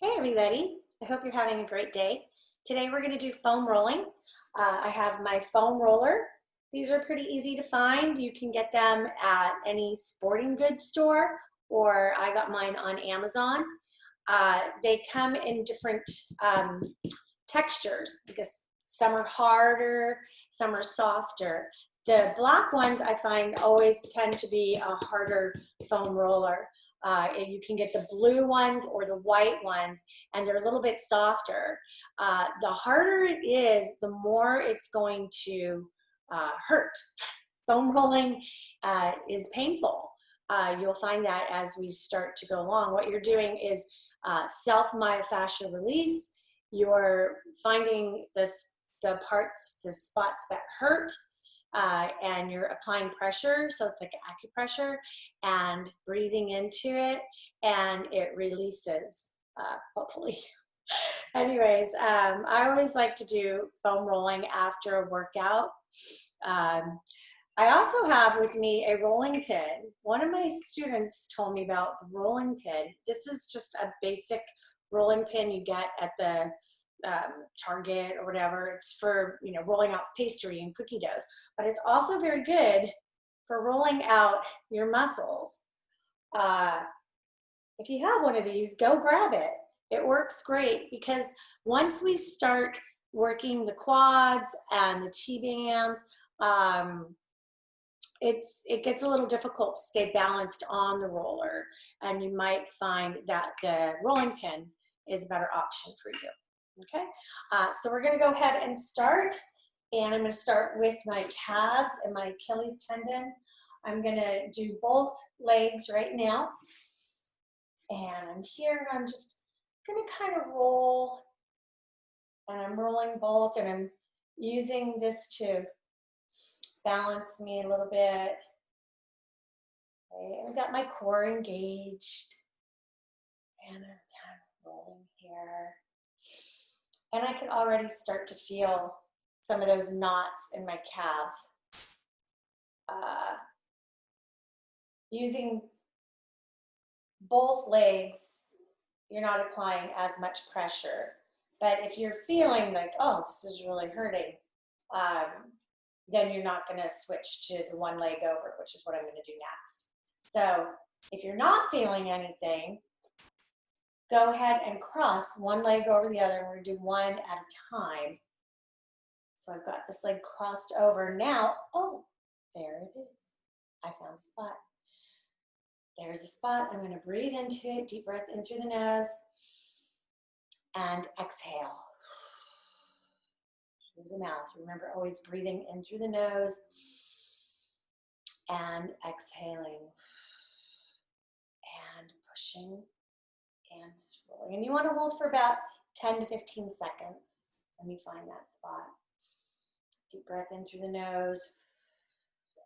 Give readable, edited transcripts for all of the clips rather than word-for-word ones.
Hey everybody, I hope you're having a great day. Today we're going to do foam rolling. I have my foam roller. These are pretty easy to find. You can get them at any sporting goods store, or I got mine on Amazon. They come in different textures because some are harder, some are softer. The black ones I find always tend to be a harder foam roller. You can get the blue ones or the white ones, and they're a little bit softer. The harder it is, the more it's going to hurt. Foam rolling is painful. You'll find that as we start to go along. What you're doing is self-myofascial release. You're finding the parts, the spots that hurt, and you're applying pressure, so it's like acupressure, and breathing into it, and it releases, hopefully. Anyways, I always like to do foam rolling after a workout. Um, I also have with me a rolling pin. One of my students told me about the rolling pin. This is just a basic rolling pin you get at the Target or whatever. It's for, rolling out pastry and cookie doughs, but it's also very good for rolling out your muscles. Uh, if you have one of these, go grab it. It works great because once we start working the quads and the T-bands, it gets a little difficult to stay balanced on the roller, and you might find that the rolling pin is a better option for you. Okay, so we're going to go ahead and start, and I'm going to start with my calves and my Achilles tendon. I'm going to do both legs right now, and I'm here, and I'm just going to kind of roll, and I'm rolling both, and I'm using this to balance me a little bit. Okay, I've got my core engaged, and I'm kind of rolling here. And I can already start to feel some of those knots in my calves. Using both legs, you're not applying as much pressure. But if you're feeling like, oh, this is really hurting, then you're not going to switch to the one leg over, which is what I'm going to do next. So if you're not feeling anything, go ahead and cross one leg over the other. We're going to do one at a time. So I've got this leg crossed over. Now, oh, there it is. I found a spot. There's a spot. I'm going to breathe into it. Deep breath in through the nose. And exhale through the mouth. Remember, always breathing in through the nose and exhaling and pushing and rolling. And you want to hold for about 10 to 15 seconds when you find that spot. Deep breath in through the nose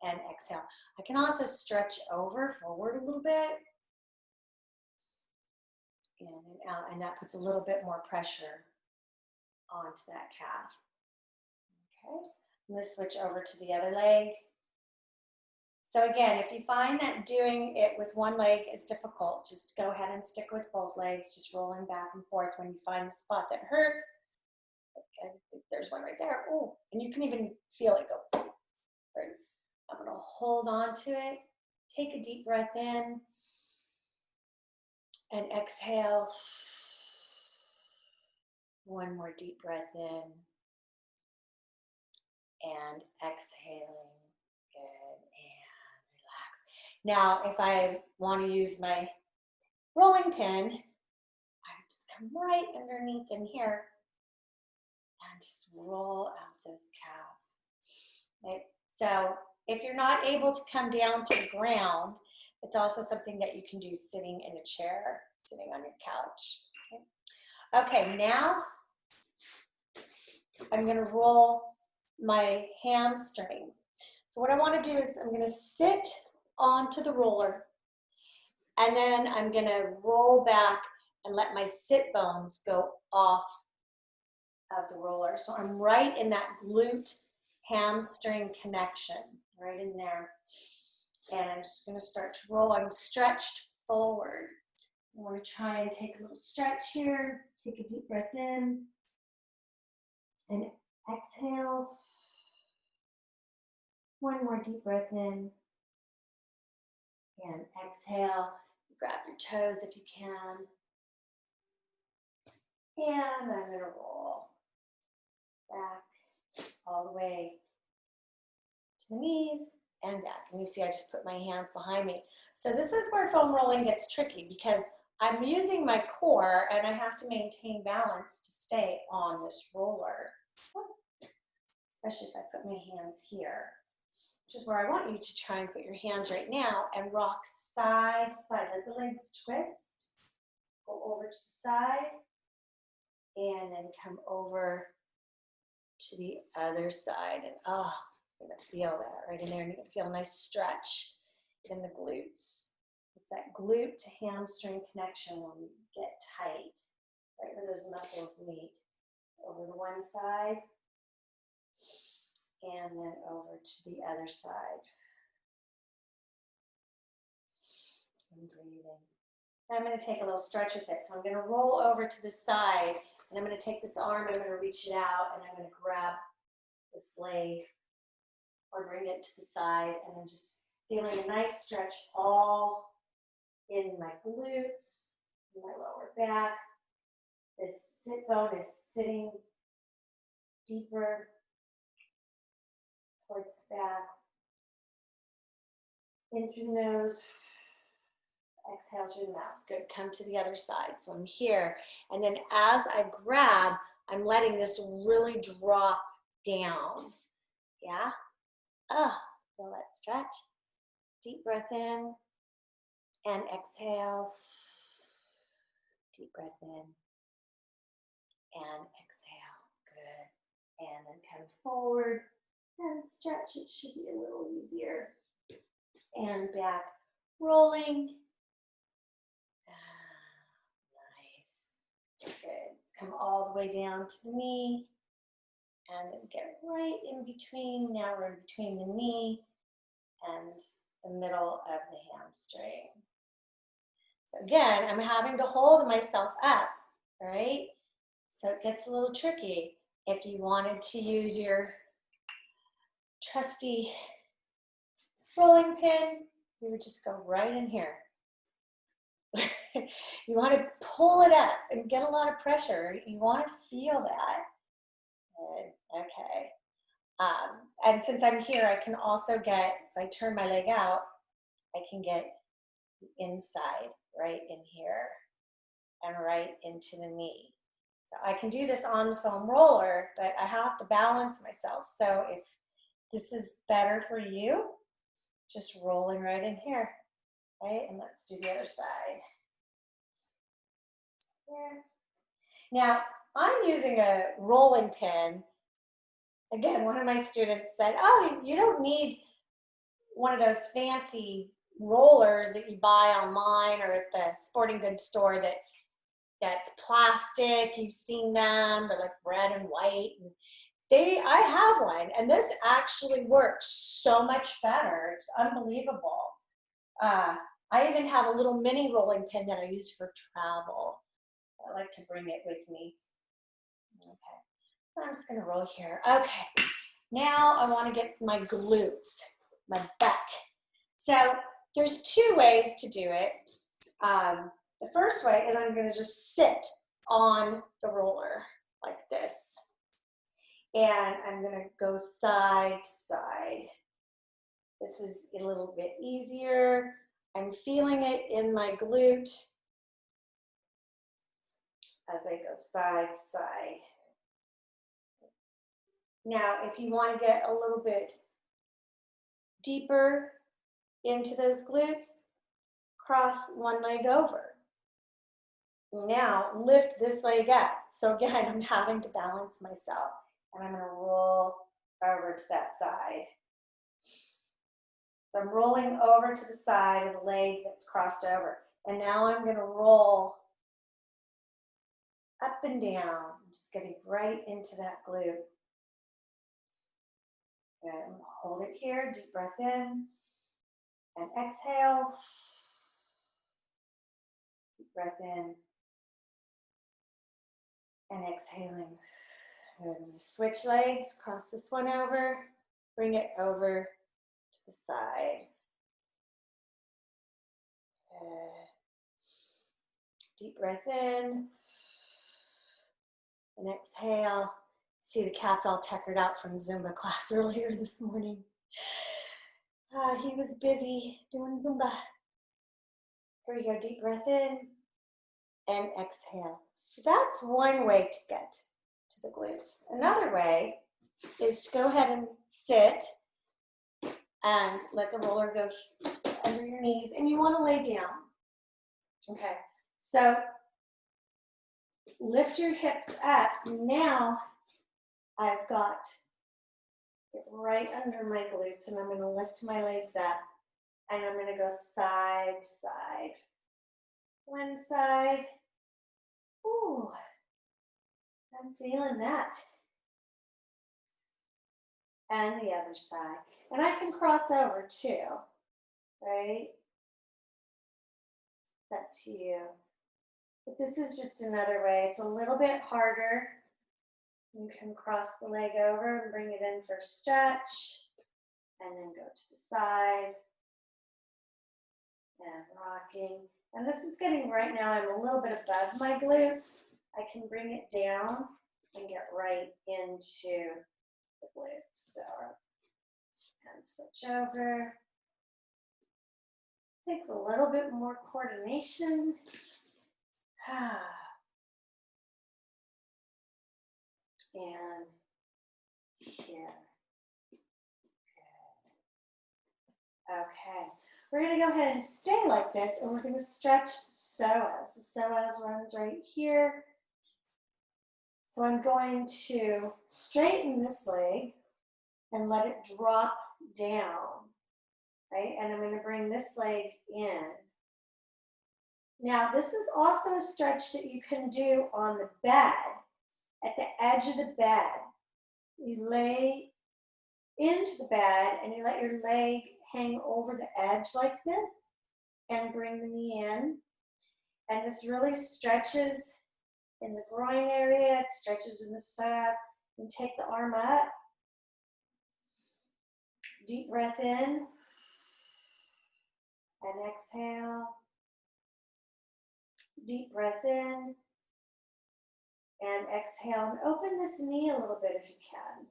and exhale. I can also stretch over forward a little bit, in and out, and that puts a little bit more pressure onto that calf. Okay, I'm going to switch over to the other leg. So again, if you find that doing it with one leg is difficult, just go ahead and stick with both legs, just rolling back and forth. When you find the spot that hurts, there's one right there. Oh, and you can even feel it go. Right. I'm going to hold on to it. Take a deep breath in and exhale. One more deep breath in and exhaling. Good, and relax. Now, if I want to use my rolling pin, I just come right underneath in here and just roll out those calves. Okay? So if you're not able to come down to the ground, it's also something that you can do sitting in a chair, sitting on your couch. Okay, now I'm going to roll my hamstrings. So what I want to do is I'm going to sit onto the roller, and then I'm going to roll back and let my sit bones go off of the roller. So I'm right in that glute hamstring connection, right in there. And I'm just going to start to roll. I'm stretched forward. I want to try and take a little stretch here. Take a deep breath in and exhale. One more deep breath in and exhale. Grab your toes if you can. And I'm going to roll back all the way to the knees and back. And you see I just put my hands behind me. So this is where foam rolling gets tricky because I'm using my core and I have to maintain balance to stay on this roller. Especially if I put my hands here, which is where I want you to try and put your hands right now and rock side to side. Let the legs twist. Go over to the side and then come over to the other side. And you're gonna feel that right in there. And you're gonna feel a nice stretch in the glutes. It's that glute to hamstring connection when you get tight, right where those muscles meet. Over to one side and then over to the other side. And breathing. I'm going to take a little stretch with it. So I'm going to roll over to the side and I'm going to take this arm, I'm going to reach it out and I'm going to grab this leg or bring it to the side and I'm just feeling a nice stretch all in my glutes, in my lower back. This sit bone is sitting deeper towards the back. In through the nose. Exhale through the mouth. Good. Come to the other side. So I'm here. And then as I grab, I'm letting this really drop down. Yeah? Feel that stretch. Deep breath in and exhale. Deep breath in and exhale. Good. And then come forward and stretch. It should be a little easier. And back. Rolling. Nice. Good. Let's come all the way down to the knee. And then get right in between. Now we're in between the knee and the middle of the hamstring. So again, I'm having to hold myself up, right? So it gets a little tricky. If you wanted to use your trusty rolling pin, you would just go right in here. You want to pull it up and get a lot of pressure. You want to feel that. Good. Okay. And since I'm here, I can also get, if I turn my leg out, I can get the inside right in here and right into the knee. So I can do this on the foam roller, but I have to balance myself. So if this is better for you, just rolling right in here, right? And let's do the other side. Here. Now, I'm using a rolling pin. Again, one of my students said, oh, you don't need one of those fancy rollers that you buy online or at the sporting goods store that's plastic. You've seen them, they're like red and white. I have one, and this actually works so much better. It's unbelievable. I even have a little mini rolling pin that I use for travel. I like to bring it with me. Okay, I'm just gonna roll here. Okay, now I wanna get my glutes, my butt. So there's two ways to do it. The first way is I'm gonna just sit on the roller like this. And I'm gonna go side to side. This is a little bit easier. I'm feeling it in my glute as I go side to side. Now, if you want to get a little bit deeper into those glutes, cross one leg over. Now, lift this leg up. So again, I'm having to balance myself. And I'm going to roll over to that side. So I'm rolling over to the side of the leg that's crossed over. And now I'm going to roll up and down. I'm just getting right into that glute. And hold it here, deep breath in. And exhale. Deep breath in. And exhaling. Good. Switch legs, cross this one over, bring it over to the side. Good. Deep breath in. And exhale. See the cat's all tuckered out from Zumba class earlier this morning. He was busy doing Zumba. Here we go, deep breath in and exhale. So that's one way to get to the glutes. Another way is to go ahead and sit and let the roller go under your knees, and you want to lay down. Okay, so lift your hips up. Now I've got it right under my glutes, and I'm going to lift my legs up, and I'm going to go side to side. One side. Ooh, I'm feeling that. And the other side. And I can cross over too, right? It's up to you. But this is just another way. It's a little bit harder. You can cross the leg over and bring it in for a stretch. And then go to the side. And rocking. And this is getting, right now, I'm a little bit above my glutes. I can bring it down and get right into the glutes. So, and switch over. Takes a little bit more coordination. And here. Good. Okay. We're going to go ahead and stay like this, and we're going to stretch the psoas. The psoas runs right here. So I'm going to straighten this leg and let it drop down, right? And I'm going to bring this leg in. Now, this is also a stretch that you can do on the bed, at the edge of the bed. You lay into the bed and you let your leg hang over the edge like this and bring the knee in. And this really stretches in the groin area, it stretches in the psoas. And take the arm up. Deep breath in and exhale. Deep breath in and exhale. And open this knee a little bit if you can.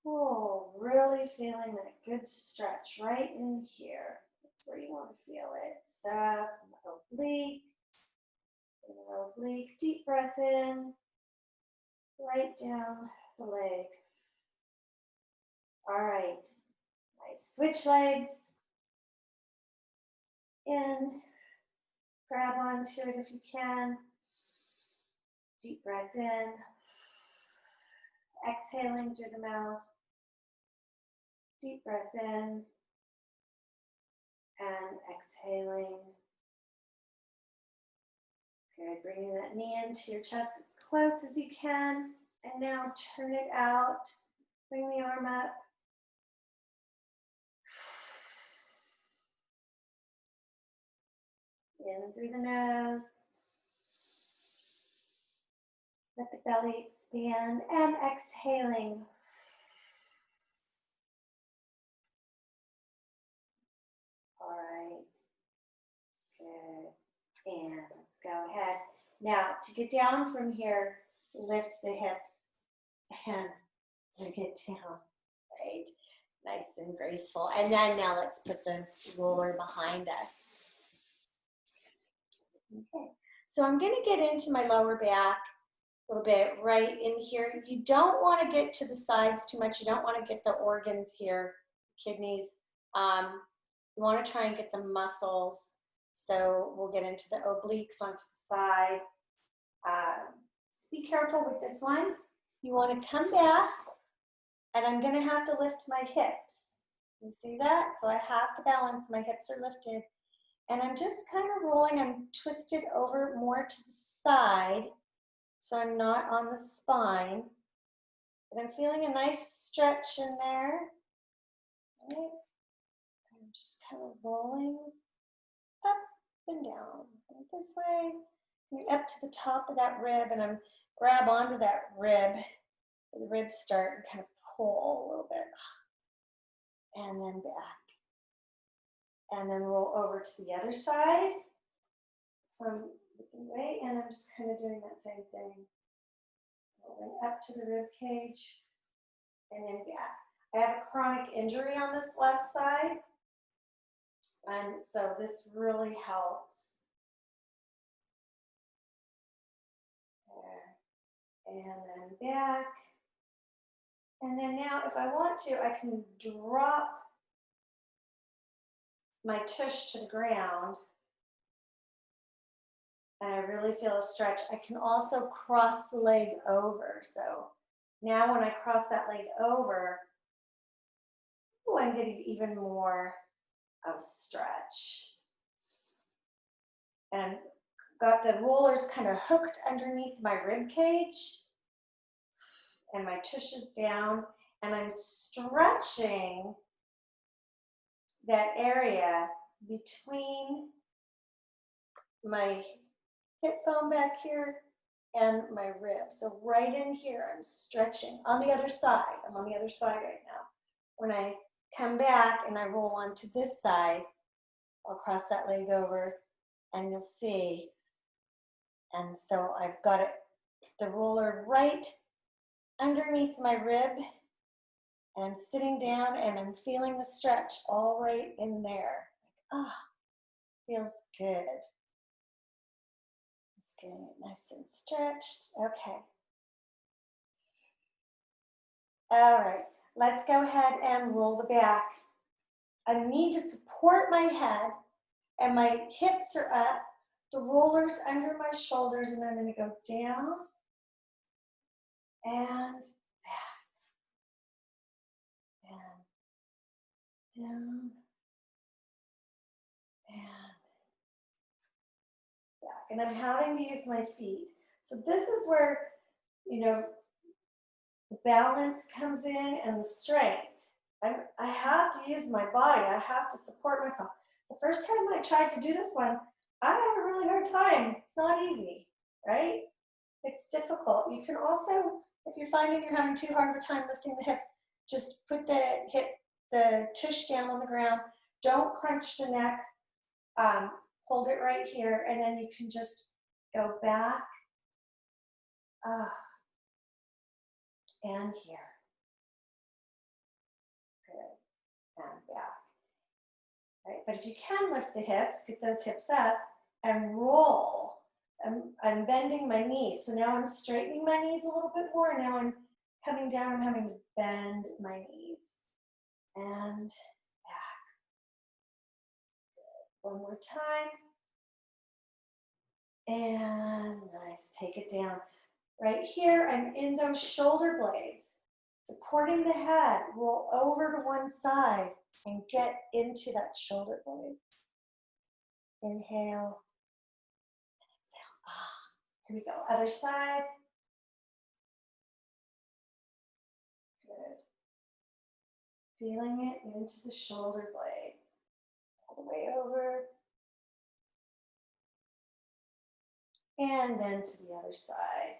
Oh, really feeling that good stretch right in here. That's where you want to feel it. Psoas and oblique. And oblique. Deep breath in. Right down the leg. All right. Nice. Switch legs. In. Grab onto it if you can. Deep breath in. Exhaling through the mouth. Deep breath in. And exhaling. Good. Bringing that knee into your chest as close as you can. And now turn it out. Bring the arm up. In through the nose. Let the belly expand and exhaling. All right. Good. And let's go ahead. Now, to get down from here, lift the hips and bring it down. Right. Nice and graceful. And then now let's put the roller behind us. Okay. So I'm going to get into my lower back a little bit right in here. You don't want to get to the sides too much. You don't want to get the organs here, kidneys. You want to try and get the muscles. So we'll get into the obliques onto the side. Just be careful with this one. You want to come back, and I'm going to have to lift my hips. You see that? So I have to balance. My hips are lifted. And I'm just kind of rolling. I'm twisted over more to the side, so I'm not on the spine. But I'm feeling a nice stretch in there. Right? I'm just kind of rolling up and down. And this way, and up to the top of that rib, and I'm grab onto that rib, where the ribs start, and kind of pull a little bit, and then back. And then roll over to the other side. So I'm looking away, and I'm just kind of doing that same thing. Rolling up to the rib cage, and then back. I have a chronic injury on this left side, and so this really helps. There. And then back. And then now, if I want to, I can drop my tush to the ground, and I really feel a stretch. I can also cross the leg over. So now when I cross that leg over, ooh, I'm getting even more of a stretch. And I've got the rollers kind of hooked underneath my rib cage, and my tush is down, and I'm stretching that area between my hip bone back here and my rib. So right in here, I'm stretching. On the other side, I'm on the other side right now. When I come back and I roll onto this side, I'll cross that leg over, and you'll see. And so I've got it, the roller right underneath my rib, and I'm sitting down, and I'm feeling the stretch all right in there. Like, ah, feels good. Just getting it nice and stretched. Okay. All right, let's go ahead and roll the back. I need to support my head, and my hips are up, the roller's under my shoulders, and I'm going to go down and back, and down and back. And I'm having to use my feet. So this is where, you know, the balance comes in and the strength. I have to use my body. I have to support myself. The first time I tried to do this one, I had a really hard time. It's not easy, right? It's difficult. You can also, if you're finding you're having too hard of a time lifting the hips, just put the tush down on the ground. Don't crunch the neck. Hold it right here, and then you can just go back and here. Good. And back. Right? But if you can lift the hips, get those hips up and roll. I'm bending my knees. So now I'm straightening my knees a little bit more. Now I'm coming down. I'm having to bend my knees. And back. Good. One more time. And nice. Take it down. Right here, I'm in those shoulder blades. Supporting the head. Roll over to one side and get into that shoulder blade. Inhale. Here we go. Other side. Good. Feeling it into the shoulder blade. All the way over. And then to the other side.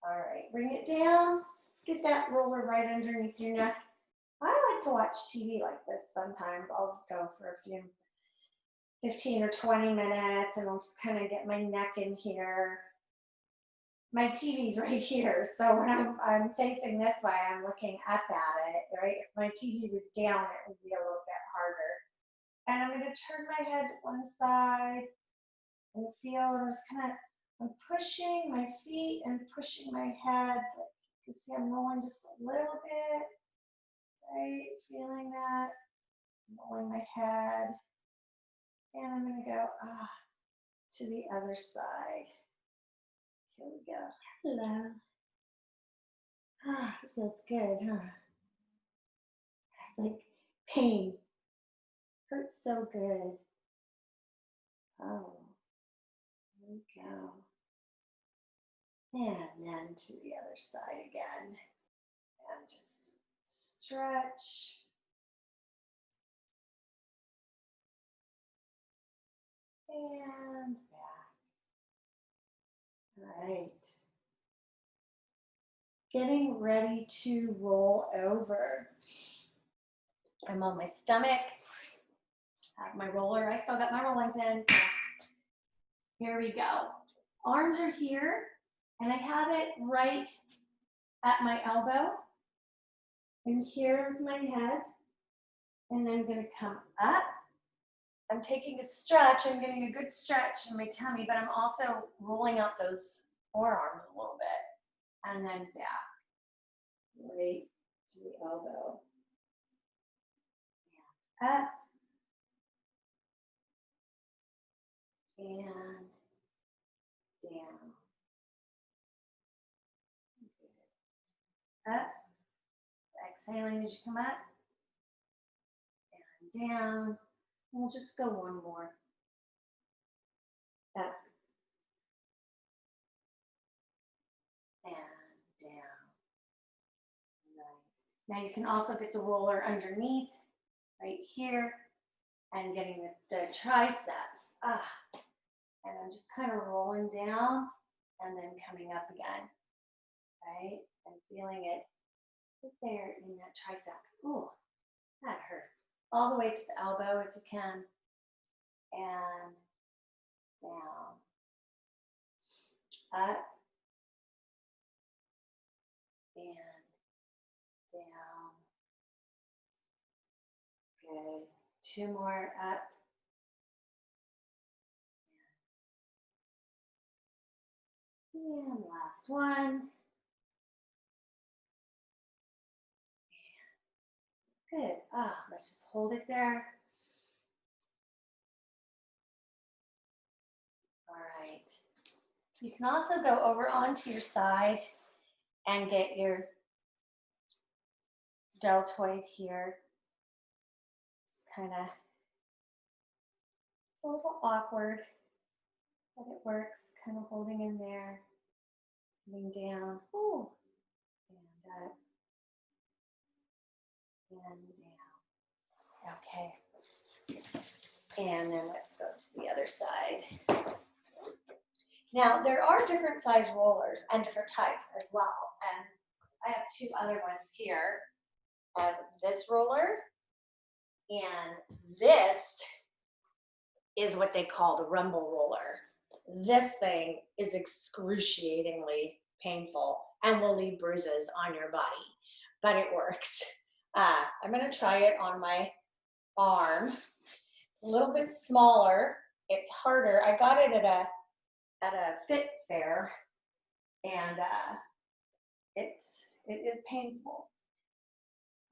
All right. Bring it down. Get that roller right underneath your neck. I like to watch TV like this sometimes. I'll go for a few 15 or 20 minutes, and I'll just kind of get my neck in here. My TV's right here, so when I'm facing this way, I'm looking up at it, right? If my TV was down, it would be a little bit harder. And I'm going to turn my head to one side and feel, and I'm just kind of, I'm pushing my feet and pushing my head. You see I'm rolling just a little bit, right? Feeling that, rolling my head. And I'm going to go to the other side. Here we go. Hello. It feels good, huh? It's like pain. Hurts so good. Oh, here we go. And then to the other side again. And just stretch. and back. All right. Getting ready to roll over. I'm on my stomach. I have my roller. I still got my rolling pin. Here we go. Arms are here, and I have it right at my elbow. And here is my head. And I'm going to come up. I'm taking a stretch. I'm getting a good stretch in my tummy, but I'm also rolling out those forearms a little bit. And then back, right to the elbow. And up. And down. Up. Exhaling as you come up. And down. We'll just go one more. Up. And down. Nice. Now you can also get the roller underneath, right here, and getting the tricep. And I'm just kind of rolling down and then coming up again, right? And feeling it right there in that tricep. Ooh, that hurts. All the way to the elbow if you can. And down. Up. And down. Good. Two more. Up. And last one. Good. Let's just hold it there. All right. You can also go over onto your side and get your deltoid here. It's kind of, it's a little awkward, but it works. Kind of holding in there, coming down. Ooh. And up. And down. Okay. And then let's go to the other side. Now, there are different size rollers and different types as well. And I have two other ones here. I have this roller, and this is what they call the rumble roller. This thing is excruciatingly painful and will leave bruises on your body, but it works. I'm going to try it on my arm. It's a little bit smaller. It's harder. I got it at a fit fair, and it is painful.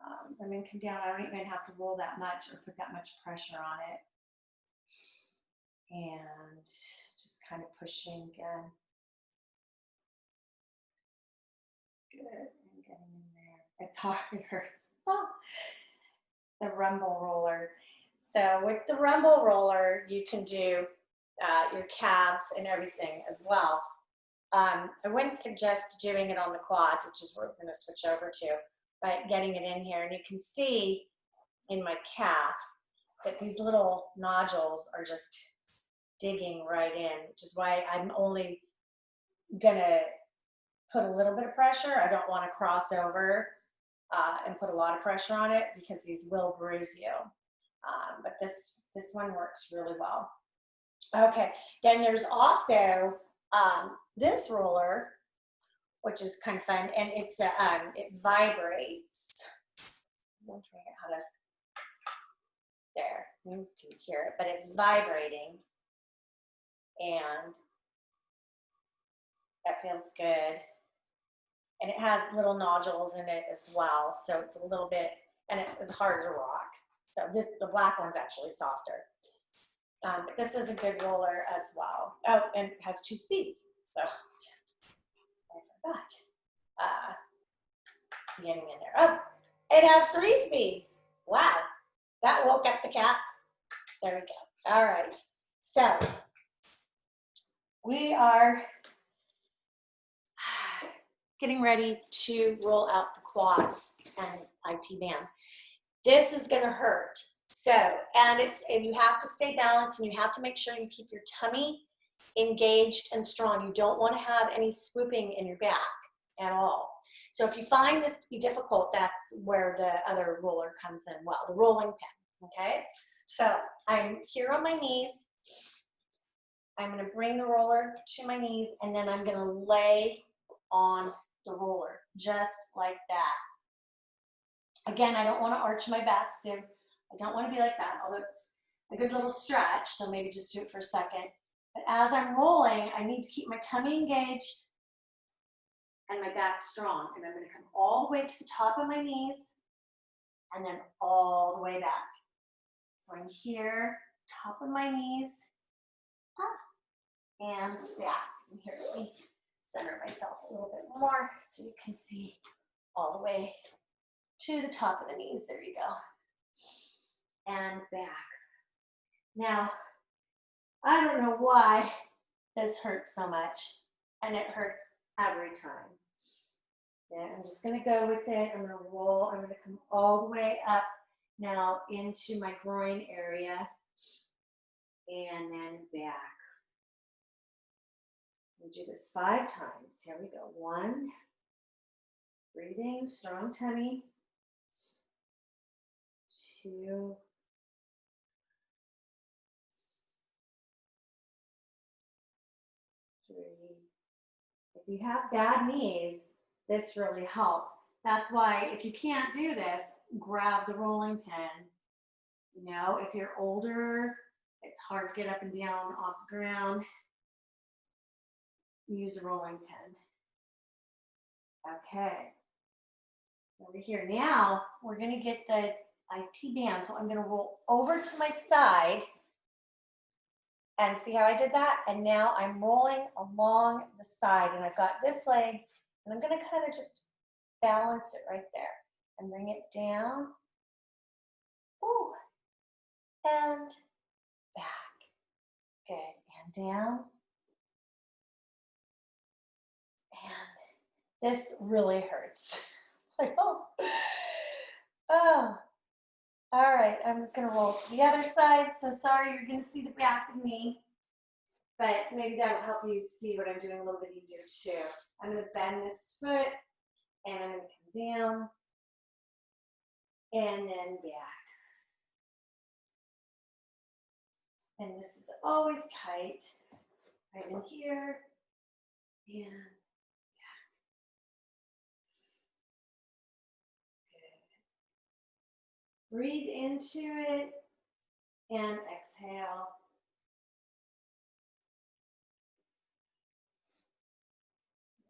I'm going to come down. I don't even have to roll that much or put that much pressure on it. And just kind of pushing again. Good. And getting in there. It's hard. It hurts. Oh. The rumble roller. So with the rumble roller, you can do your calves and everything as well. I wouldn't suggest doing it on the quads, which is what we're going to switch over to, but getting it in here. And you can see in my calf that these little nodules are just digging right in, which is why I'm only going to put a little bit of pressure. I don't want to cross over and put a lot of pressure on it because these will bruise you. But this one works really well. Okay, then there's also this roller, which is kind of fun, and it's it vibrates. I'm trying to get how to, there, you can hear it, but it's vibrating, and that feels good. And it has little nodules in it as well, so it's a little bit, and it's harder to rock. So the black one's actually softer. But this is a good roller as well. Oh, and it has 2 speeds. So I forgot. Getting in there. Oh, it has 3 speeds. Wow, that woke up the cats. There we go. All right. So we are getting ready to roll out the quads and IT band. This is going to hurt. So, and you have to stay balanced, and you have to make sure you keep your tummy engaged and strong. You don't want to have any swooping in your back at all. So if you find this to be difficult, that's where the other roller comes in well, the rolling pin, okay? So I'm here on my knees. I'm gonna bring the roller to my knees, and then I'm gonna lay on the roller, just like that. Again, I don't wanna arch my back, so I don't wanna be like that, although it's a good little stretch, so maybe just do it for a second. But as I'm rolling, I need to keep my tummy engaged and my back strong. And I'm gonna come all the way to the top of my knees and then all the way back. So I'm here, top of my knees, up and back. And here, let me center myself a little bit more so you can see all the way to the top of the knees. There you go. And back. Now, I don't know why this hurts so much, and it hurts every time. Yeah, I'm just gonna go with it. I'm gonna roll. I'm gonna come all the way up now into my groin area and then back. We'll do this 5 times. Here we go. 1, breathing, strong tummy. 2, 3. If you have bad knees, this really helps. That's why if you can't do this, grab the rolling pin. You know, if you're older, it's hard to get up and down off the ground, use the rolling pin. Okay. Over here. Now, we're going to get the IT band. So I'm going to roll over to my side. And see how I did that? And now I'm rolling along the side. And I've got this leg. And I'm going to kind of just balance it right there. And bring it down. Ooh. And back. Good. And down. And this really hurts. Like, oh. Oh. All right, I'm just gonna roll to the other side. So sorry, you're gonna see the back of me, but maybe that will help you see what I'm doing a little bit easier too. I'm gonna bend this foot, and I'm gonna come down, and then back. And this is always tight, right in here, and back. Good. Breathe into it, and exhale.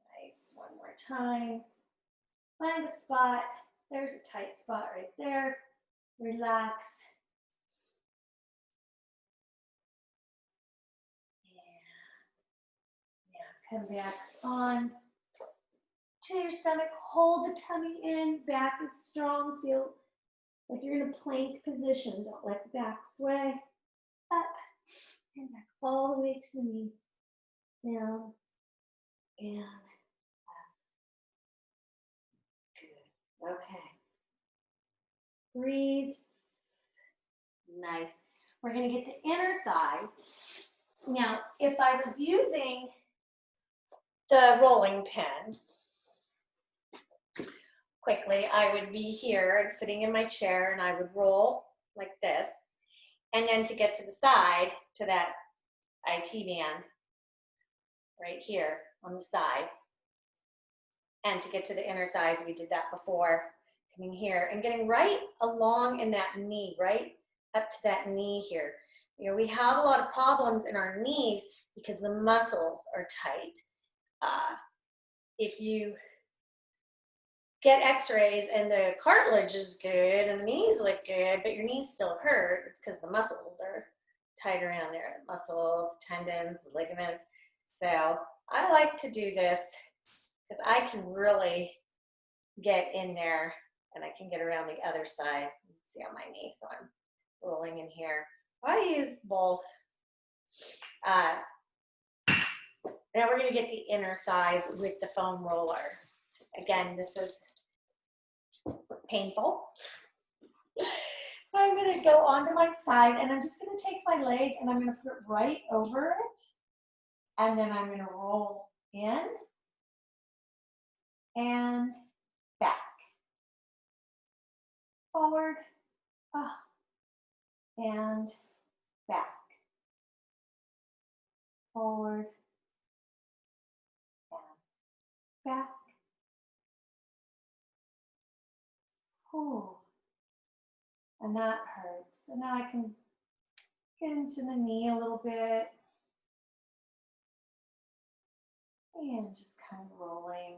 Nice, one more time. Find a spot. There's a tight spot right there. Relax. Yeah, come back on to your stomach. Hold the tummy in. Back is strong. Feel like you're in a plank position. Don't let the back sway. Up and back all the way to the knee. Down and up. Good. Okay. Breathe. Nice. We're going to get the inner thighs. Now, if I was using the rolling pin, quickly, I would be here and sitting in my chair, and I would roll like this. And then to get to the side, to that IT band, right here on the side. And to get to the inner thighs, we did that before, coming here and getting right along in that knee, right up to that knee here. You know, we have a lot of problems in our knees because the muscles are tight. If you get x-rays and the cartilage is good and the knees look good, but your knees still hurt, it's because the muscles are tight around there. Muscles, tendons, ligaments. So I like to do this because I can really get in there and I can get around the other side. See on my knee, so I'm rolling in here. I use both. Now we're gonna get the inner thighs with the foam roller. Again, this is painful. I'm gonna go onto my side and I'm just gonna take my leg and I'm gonna put it right over it. And then I'm gonna roll in and back, forward, and back, forward, and back. Ooh. And that hurts. And now I can get into the knee a little bit. And just kind of rolling,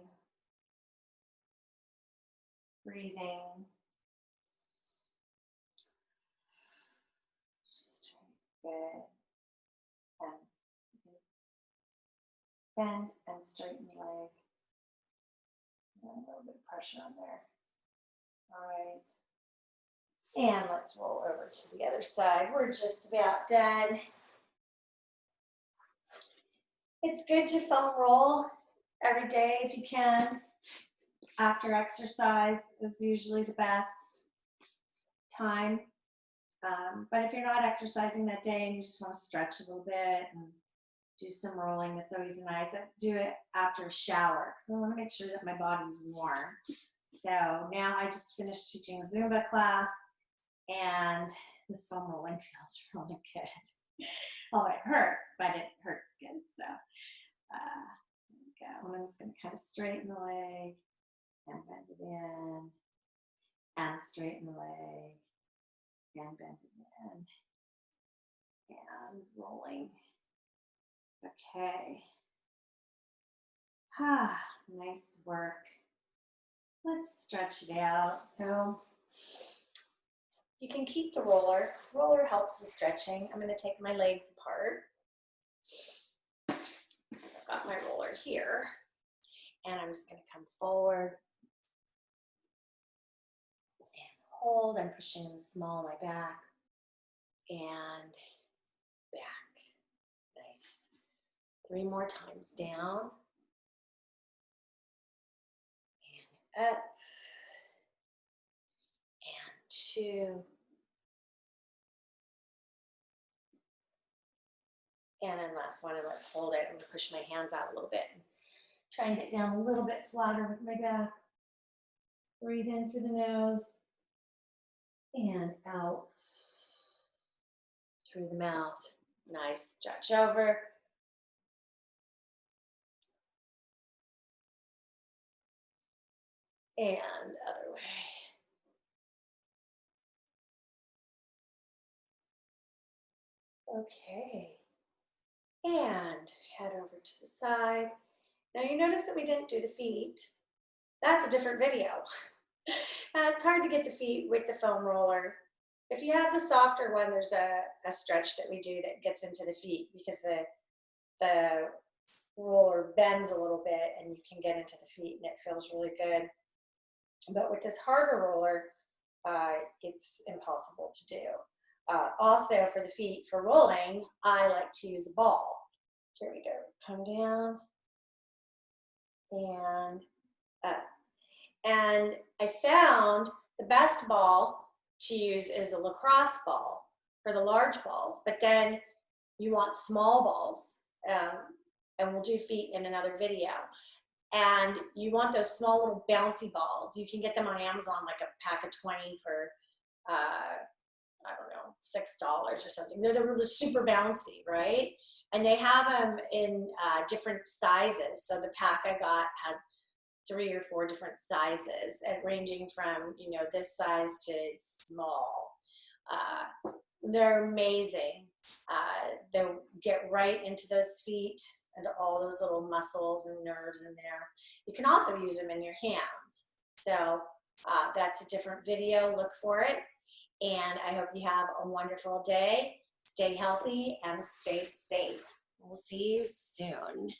breathing. Straight, and bend and straighten the leg. And a little bit of pressure on there. All right. And let's roll over to the other side. We're just about done. It's good to foam roll every day if you can. After exercise is usually the best time. But if you're not exercising that day and you just want to stretch a little bit and do some rolling, that's always nice. I do it after a shower because I want to make sure that my body's warm. So now I just finished teaching a Zumba class and this foam rolling feels really good. Oh, it hurts, but it hurts good. So there we go. I'm just going to kind of straighten the leg and bend it in and straighten the leg and bend it in and rolling. Okay. Nice work. Let's stretch it out. So you can keep the roller. Roller helps with stretching. I'm going to take my legs apart. I've got my roller here. And I'm just going to come forward and hold. I'm pushing in the small of my back and back. Nice. 3 more times down and up and 2. And then last one, and let's hold it. I'm going to push my hands out a little bit and try and get down a little bit flatter with my back. Breathe in through the nose and out through the mouth. Nice. Stretch over. And other way. Okay. And head over to the side. Now you notice that we didn't do the feet. That's a different video. It's hard to get the feet with the foam roller. If you have the softer one, there's a stretch that we do that gets into the feet because the roller bends a little bit and you can get into the feet and it feels really good. But with this harder roller, it's impossible to do. Also for the feet, for rolling, I like to use a ball. Here we go. Come down and up. And I found the best ball to use is a lacrosse ball for the large balls, but then you want small balls, and we'll do feet in another video. And you want those small little bouncy balls. You can get them on Amazon, like a pack of 20 for, I don't know, $6 or something. They're super bouncy, right? And they have them in different sizes. So the pack I got had 3 or 4 different sizes, and ranging from, you know, this size to small. They're amazing. They'll get right into those feet and all those little muscles and nerves in there. You can also use them in your hands. So that's a different video. Look for it. And I hope you have a wonderful day. Stay healthy and stay safe. We'll see you soon.